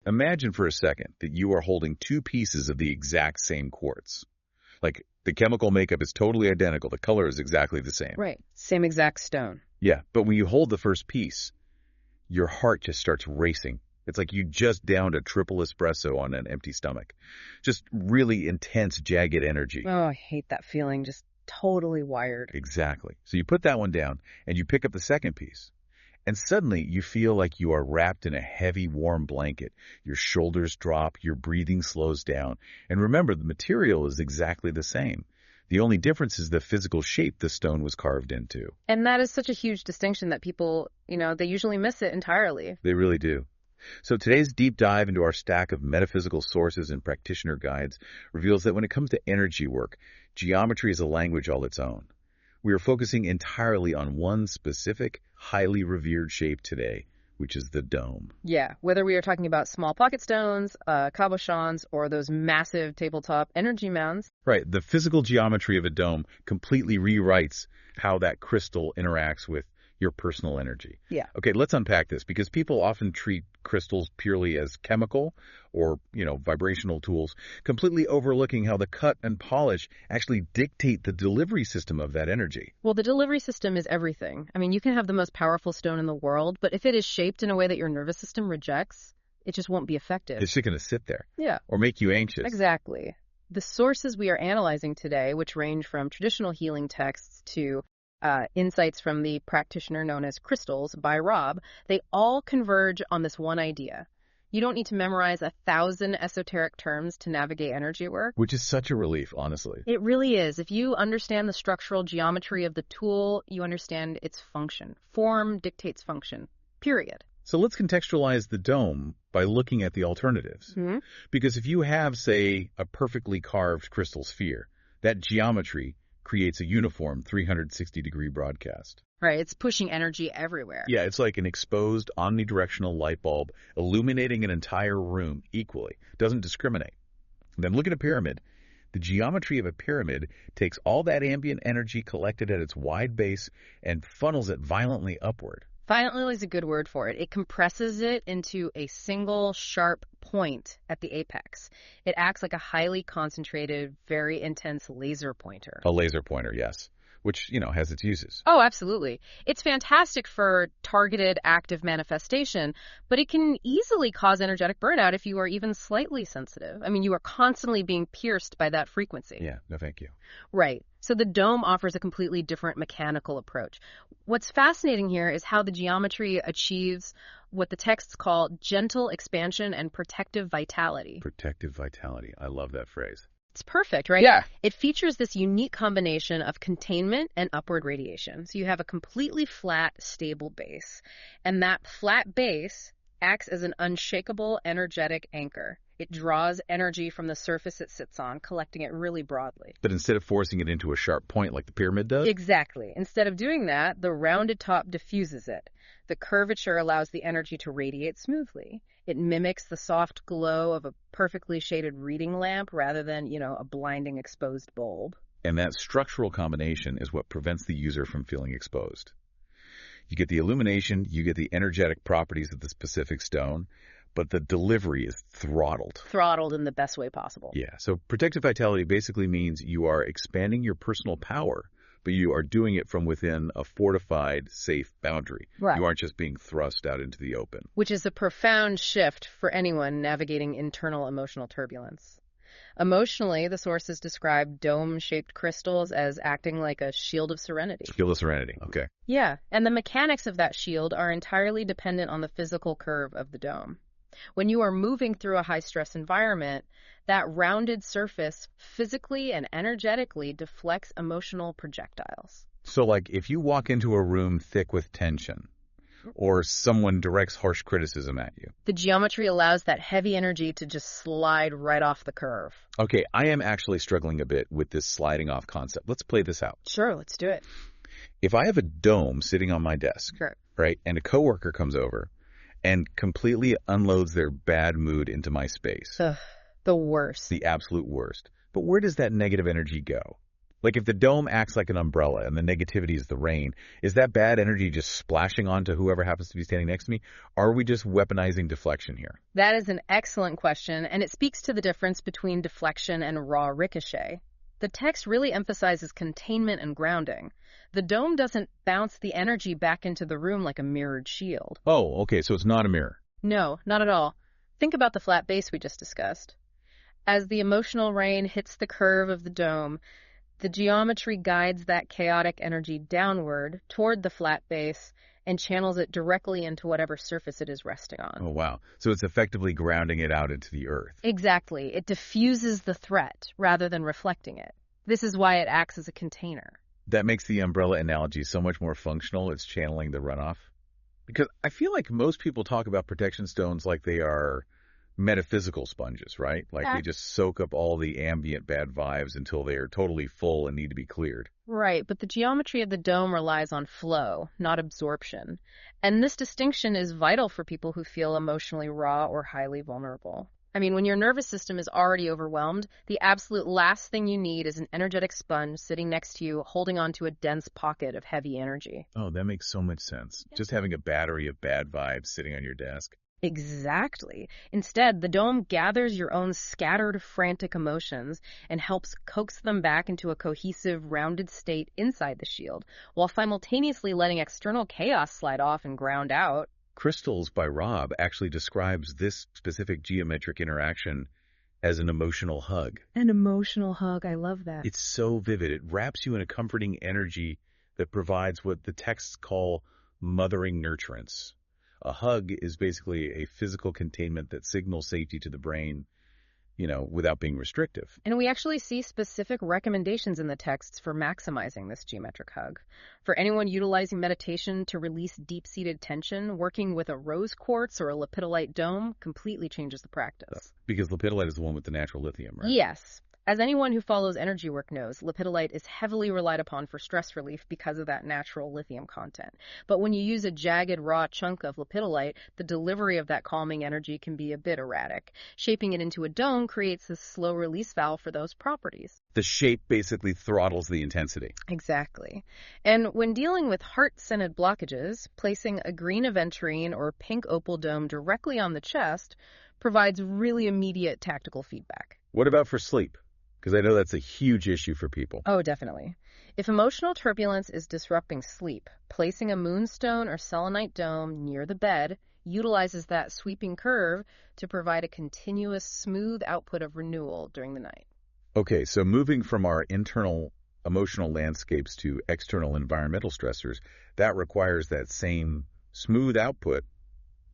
Imagine for a second that you are holding two pieces of the exact same quartz. Like, the chemical makeup is totally identical. The color is exactly the same. Right. Same exact stone. Yeah, but when you hold the first piece, your heart just starts racing. It's like you just downed a triple espresso on an empty stomach. Just really intense, jagged energy. Oh, I hate that feeling. Just totally wired. Exactly. So you put that one down, and you pick up the second piece. And suddenly, you feel like you are wrapped in a heavy, warm blanket. Your shoulders drop, your breathing slows down. And remember, the material is exactly the same. The only difference is the physical shape the stone was carved into. And that is such a huge distinction that people, they usually miss it entirely. They really do. So today's deep dive into our stack of metaphysical sources and practitioner guides reveals that when it comes to energy work, geometry is a language all its own. We are focusing entirely on one specific, highly revered shape today, which is the dome. Yeah, whether we are talking about small pocket stones, cabochons, or those massive tabletop energy mounds. Right, the physical geometry of a dome completely rewrites how that crystal interacts with your personal energy. Yeah. Okay, let's unpack this because people often treat crystals purely as chemical or, vibrational tools, completely overlooking how the cut and polish actually dictate the delivery system of that energy. Well, the delivery system is everything. I mean, you can have the most powerful stone in the world, but if it is shaped in a way that your nervous system rejects, it just won't be effective. It's just going to sit there. Yeah. Or make you anxious. Exactly. The sources we are analyzing today, which range from traditional healing texts to insights from the practitioner known as Crystals by Rob, they all converge on this one idea. You don't need to memorize 1,000 esoteric terms to navigate energy work. Which is such a relief, honestly. It really is. If you understand the structural geometry of the tool, you understand its function. Form dictates function, period. So let's contextualize the dome by looking at the alternatives. Mm-hmm. Because if you have, say, a perfectly carved crystal sphere, that geometry creates a uniform 360-degree broadcast. Right, it's pushing energy everywhere. Yeah, it's like an exposed omnidirectional light bulb illuminating an entire room equally. Doesn't discriminate. Then look at a pyramid. The geometry of a pyramid takes all that ambient energy collected at its wide base and funnels it violently upward. Violently is a good word for it. It compresses it into a single sharp point at the apex. It acts like a highly concentrated, very intense laser pointer. A laser pointer, yes. Which, has its uses. Oh, absolutely. It's fantastic for targeted active manifestation, but it can easily cause energetic burnout if you are even slightly sensitive. I mean, you are constantly being pierced by that frequency. Yeah, no thank you. Right. So the dome offers a completely different mechanical approach. What's fascinating here is how the geometry achieves what the texts call gentle expansion and protective vitality. Protective vitality. I love that phrase. It's perfect, right? Yeah. It features this unique combination of containment and upward radiation. So you have a completely flat, stable base. And that flat base acts as an unshakable, energetic anchor. It draws energy from the surface it sits on, collecting it really broadly. But instead of forcing it into a sharp point like the pyramid does? Exactly. Instead of doing that, the rounded top diffuses it. The curvature allows the energy to radiate smoothly. It mimics the soft glow of a perfectly shaded reading lamp rather than, a blinding exposed bulb. And that structural combination is what prevents the user from feeling exposed. You get the illumination, you get the energetic properties of the specific stone, but the delivery is throttled. Throttled in the best way possible. Yeah, so protective vitality basically means you are expanding your personal power, but you are doing it from within a fortified, safe boundary. Right. You aren't just being thrust out into the open. Which is a profound shift for anyone navigating internal emotional turbulence. Emotionally, the sources describe dome-shaped crystals as acting like a shield of serenity. Shield of serenity, okay. Yeah, and the mechanics of that shield are entirely dependent on the physical curve of the dome. When you are moving through a high-stress environment, that rounded surface physically and energetically deflects emotional projectiles. So, like, if you walk into a room thick with tension, or someone directs harsh criticism at you, the geometry allows that heavy energy to just slide right off the curve. Okay, I am actually struggling a bit with this sliding off concept. Let's play this out. Sure, let's do it. If I have a dome sitting on my desk, Sure. right, and a coworker comes over and completely unloads their bad mood into my space. Ugh, the worst. The absolute worst. But where does that negative energy go? Like if the dome acts like an umbrella and the negativity is the rain, is that bad energy just splashing onto whoever happens to be standing next to me? Or are we just weaponizing deflection here? That is an excellent question, and it speaks to the difference between deflection and raw ricochet. The text really emphasizes containment and grounding. The dome doesn't bounce the energy back into the room like a mirrored shield. Oh, okay, so it's not a mirror. No, not at all. Think about the flat base we just discussed. As the emotional rain hits the curve of the dome, the geometry guides that chaotic energy downward toward the flat base and channels it directly into whatever surface it is resting on. Oh, wow. So it's effectively grounding it out into the earth. Exactly. It diffuses the threat rather than reflecting it. This is why it acts as a container. That makes the umbrella analogy so much more functional. It's channeling the runoff. Because I feel like most people talk about protection stones like they are metaphysical sponges, right? Like they just soak up all the ambient bad vibes until they are totally full and need to be cleared. Right, but the geometry of the dome relies on flow, not absorption. And this distinction is vital for people who feel emotionally raw or highly vulnerable. I mean, when your nervous system is already overwhelmed, the absolute last thing you need is an energetic sponge sitting next to you holding onto a dense pocket of heavy energy. Oh, that makes so much sense. Just having a battery of bad vibes sitting on your desk. Exactly. Instead, the dome gathers your own scattered, frantic emotions and helps coax them back into a cohesive, rounded state inside the shield, while simultaneously letting external chaos slide off and ground out. Crystals by Rob actually describes this specific geometric interaction as an emotional hug. An emotional hug. I love that. It's so vivid. It wraps you in a comforting energy that provides what the texts call mothering nurturance. A hug is basically a physical containment that signals safety to the brain, without being restrictive. And we actually see specific recommendations in the texts for maximizing this geometric hug. For anyone utilizing meditation to release deep-seated tension, working with a rose quartz or a lepidolite dome completely changes the practice. Because lepidolite is the one with the natural lithium, right? Yes. As anyone who follows energy work knows, lepidolite is heavily relied upon for stress relief because of that natural lithium content. But when you use a jagged, raw chunk of lepidolite, the delivery of that calming energy can be a bit erratic. Shaping it into a dome creates a slow release valve for those properties. The shape basically throttles the intensity. Exactly. And when dealing with heart-centered blockages, placing a green aventurine or pink opal dome directly on the chest provides really immediate tactical feedback. What about for sleep? Because I know that's a huge issue for people. Oh, definitely. If emotional turbulence is disrupting sleep, placing a moonstone or selenite dome near the bed utilizes that sweeping curve to provide a continuous, smooth output of renewal during the night. Okay, so moving from our internal emotional landscapes to external environmental stressors, that requires that same smooth output,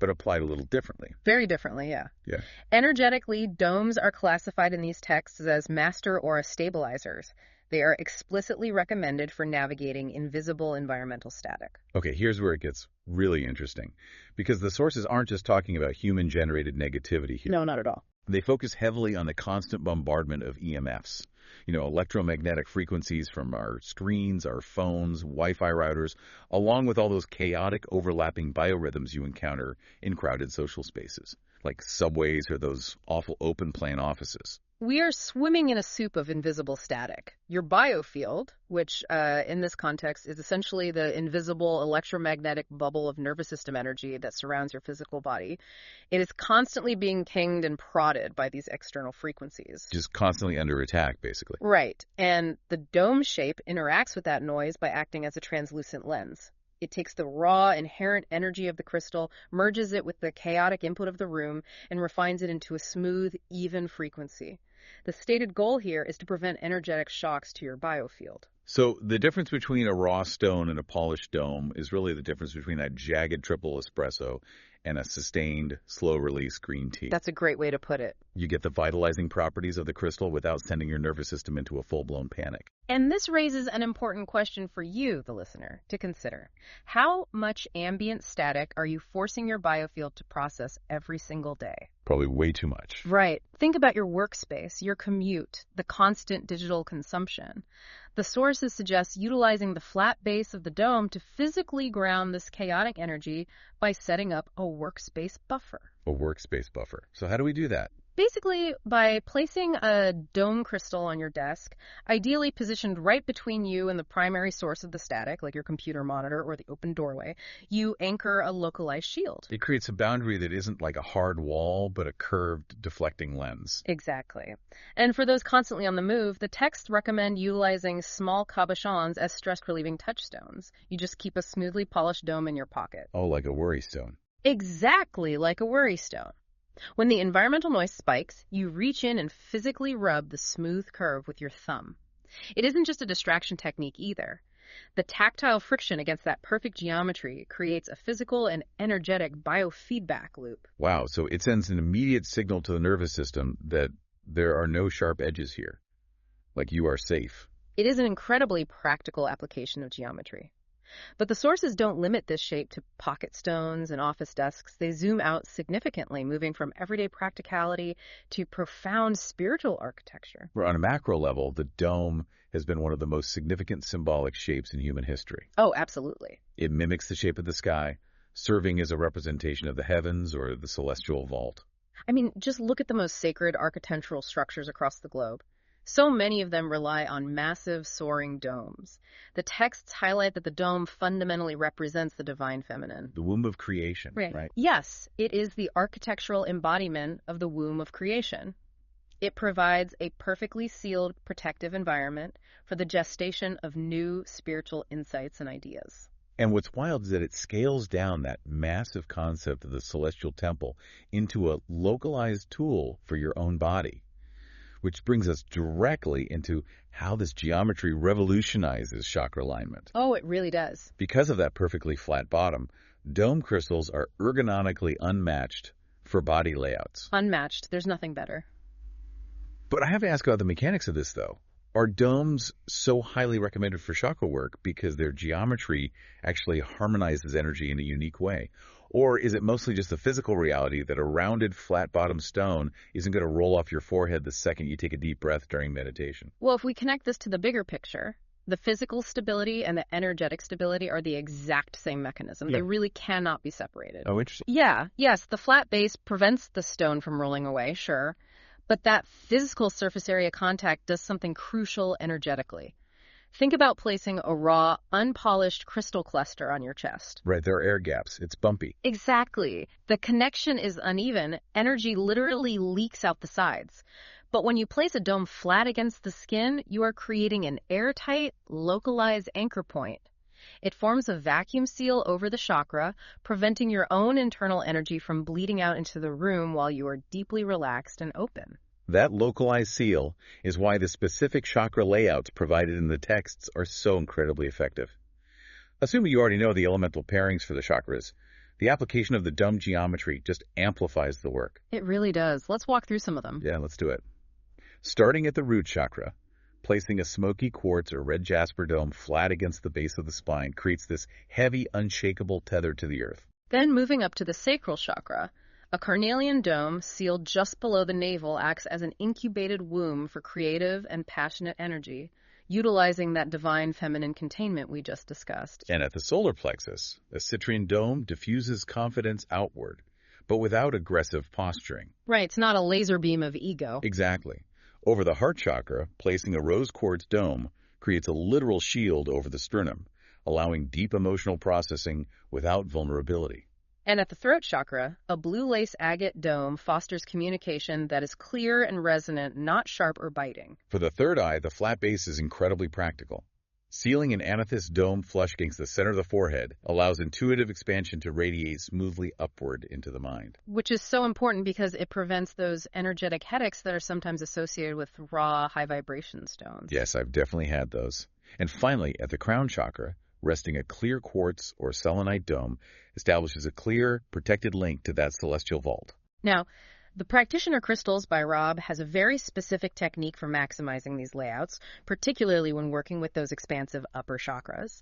but applied a little differently. Very differently, yeah. Yeah. Energetically, domes are classified in these texts as master aura stabilizers. They are explicitly recommended for navigating invisible environmental static. Okay, here's where it gets really interesting. Because the sources aren't just talking about human-generated negativity here. No, not at all. They focus heavily on the constant bombardment of EMFs. Electromagnetic frequencies from our screens, our phones, Wi-Fi routers, along with all those chaotic overlapping biorhythms you encounter in crowded social spaces, like subways or those awful open-plan offices. We are swimming in a soup of invisible static. Your biofield, which in this context is essentially the invisible electromagnetic bubble of nervous system energy that surrounds your physical body, it is constantly being pinged and prodded by these external frequencies. Just constantly under attack, basically. Right. And the dome shape interacts with that noise by acting as a translucent lens. It takes the raw, inherent energy of the crystal, merges it with the chaotic input of the room, and refines it into a smooth, even frequency. The stated goal here is to prevent energetic shocks to your biofield. So the difference between a raw stone and a polished dome is really the difference between that jagged triple espresso and a sustained, slow-release green tea. That's a great way to put it. You get the vitalizing properties of the crystal without sending your nervous system into a full-blown panic. And this raises an important question for you, the listener, to consider. How much ambient static are you forcing your biofield to process every single day? Probably way too much. Right. Think about your workspace, your commute, the constant digital consumption. The sources suggest utilizing the flat base of the dome to physically ground this chaotic energy by setting up a workspace buffer. A workspace buffer. So how do we do that? Basically, by placing a dome crystal on your desk, ideally positioned right between you and the primary source of the static, like your computer monitor or the open doorway, you anchor a localized shield. It creates a boundary that isn't like a hard wall, but a curved, deflecting lens. Exactly. And for those constantly on the move, the texts recommend utilizing small cabochons as stress-relieving touchstones. You just keep a smoothly polished dome in your pocket. Oh, like a worry stone. Exactly like a worry stone. When the environmental noise spikes, you reach in and physically rub the smooth curve with your thumb. It isn't just a distraction technique either. The tactile friction against that perfect geometry creates a physical and energetic biofeedback loop. Wow, so it sends an immediate signal to the nervous system that there are no sharp edges here. Like you are safe. It is an incredibly practical application of geometry. But the sources don't limit this shape to pocket stones and office desks. They zoom out significantly, moving from everyday practicality to profound spiritual architecture. Where on a macro level, the dome has been one of the most significant symbolic shapes in human history. Oh, absolutely. It mimics the shape of the sky, serving as a representation of the heavens or the celestial vault. I mean, just look at the most sacred architectural structures across the globe. So many of them rely on massive, soaring domes. The texts highlight that the dome fundamentally represents the divine feminine. The womb of creation, right? Yes, it is the architectural embodiment of the womb of creation. It provides a perfectly sealed, protective environment for the gestation of new spiritual insights and ideas. And what's wild is that it scales down that massive concept of the celestial temple into a localized tool for your own body. Which brings us directly into how this geometry revolutionizes chakra alignment. Oh, it really does. Because of that perfectly flat bottom, dome crystals are ergonomically unmatched for body layouts. Unmatched. There's nothing better. But I have to ask about the mechanics of this, though. Are domes so highly recommended for chakra work because their geometry actually harmonizes energy in a unique way? Or is it mostly just the physical reality that a rounded, flat-bottomed stone isn't going to roll off your forehead the second you take a deep breath during meditation? Well, if we connect this to the bigger picture, the physical stability and the energetic stability are the exact same mechanism. Yeah. They really cannot be separated. Oh, interesting. Yes, the flat base prevents the stone from rolling away, sure. But that physical surface area contact does something crucial energetically. Think about placing a raw, unpolished crystal cluster on your chest. Right, there are air gaps. It's bumpy. Exactly. The connection is uneven. Energy literally leaks out the sides. But when you place a dome flat against the skin, you are creating an airtight, localized anchor point. It forms a vacuum seal over the chakra, preventing your own internal energy from bleeding out into the room while you are deeply relaxed and open. That localized seal is why the specific chakra layouts provided in the texts are so incredibly effective. Assuming you already know the elemental pairings for the chakras, the application of the dome geometry just amplifies the work. It really does. Let's walk through some of them. Yeah, let's do it. Starting at the root chakra, placing a smoky quartz or red jasper dome flat against the base of the spine creates this heavy, unshakable tether to the earth. Then moving up to the sacral chakra, a carnelian dome sealed just below the navel acts as an incubated womb for creative and passionate energy, utilizing that divine feminine containment we just discussed. And at the solar plexus, a citrine dome diffuses confidence outward, but without aggressive posturing. Right, it's not a laser beam of ego. Exactly. Over the heart chakra, placing a rose quartz dome creates a literal shield over the sternum, allowing deep emotional processing without vulnerability. And at the throat chakra, a blue lace agate dome fosters communication that is clear and resonant, not sharp or biting. For the third eye, the flat base is incredibly practical. Sealing an amethyst dome flush against the center of the forehead allows intuitive expansion to radiate smoothly upward into the mind. Which is so important because it prevents those energetic headaches that are sometimes associated with raw, high-vibration stones. Yes, I've definitely had those. And finally, at the crown chakra, resting a clear quartz or selenite dome establishes a clear, protected link to that celestial vault. Now, the Practitioner Crystals by Rob has a very specific technique for maximizing these layouts, particularly when working with those expansive upper chakras.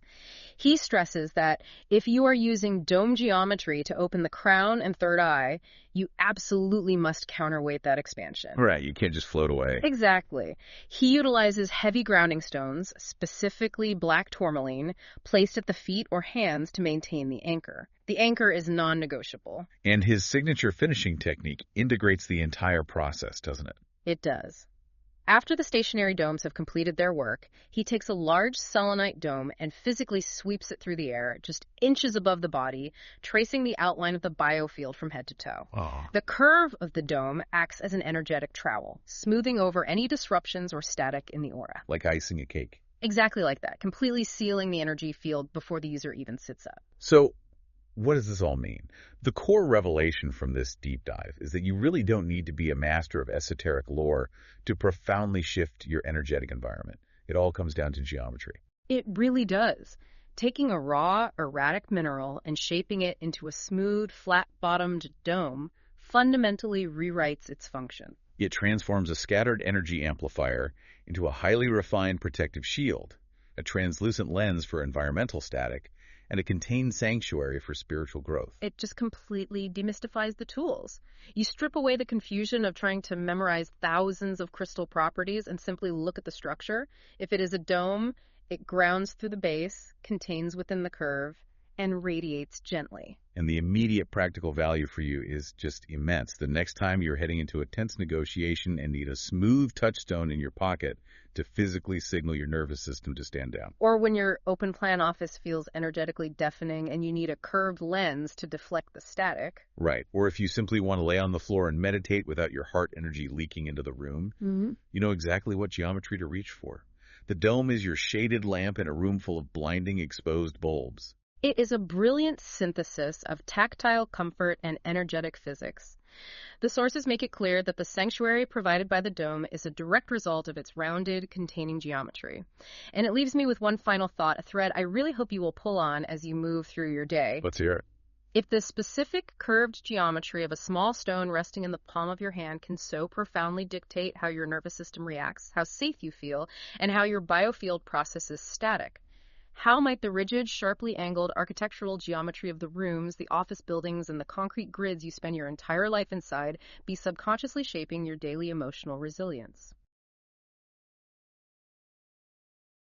He stresses that if you are using dome geometry to open the crown and third eye, you absolutely must counterweight that expansion. Right, you can't just float away. Exactly. He utilizes heavy grounding stones, specifically black tourmaline, placed at the feet or hands to maintain the anchor. The anchor is non-negotiable. And his signature finishing technique integrates the entire process, doesn't it? It does. After the stationary domes have completed their work, he takes a large selenite dome and physically sweeps it through the air, just inches above the body, tracing the outline of the biofield from head to toe. Oh. The curve of the dome acts as an energetic trowel, smoothing over any disruptions or static in the aura. Like icing a cake. Exactly like that, completely sealing the energy field before the user even sits up. So, what does this all mean? The core revelation from this deep dive is that you really don't need to be a master of esoteric lore to profoundly shift your energetic environment. It all comes down to geometry. It really does. Taking a raw, erratic mineral and shaping it into a smooth, flat-bottomed dome fundamentally rewrites its function. It transforms a scattered energy amplifier into a highly refined protective shield, a translucent lens for environmental static, and a contained sanctuary for spiritual growth. It just completely demystifies the tools. You strip away the confusion of trying to memorize thousands of crystal properties and simply look at the structure. If it is a dome, it grounds through the base, contains within the curve, and radiates gently. And the immediate practical value for you is just immense. The next time you're heading into a tense negotiation and need a smooth touchstone in your pocket to physically signal your nervous system to stand down. Or when your open plan office feels energetically deafening and you need a curved lens to deflect the static. Right. Or if you simply want to lay on the floor and meditate without your heart energy leaking into the room, you know exactly what geometry to reach for. The dome is your shaded lamp in a room full of blinding exposed bulbs. It is a brilliant synthesis of tactile comfort and energetic physics. The sources make it clear that the sanctuary provided by the dome is a direct result of its rounded, containing geometry. And it leaves me with one final thought, a thread I really hope you will pull on as you move through your day. Let's hear it. If the specific curved geometry of a small stone resting in the palm of your hand can so profoundly dictate how your nervous system reacts, how safe you feel, and how your biofield processes static, how might the rigid, sharply angled architectural geometry of the rooms, the office buildings, and the concrete grids you spend your entire life inside be subconsciously shaping your daily emotional resilience?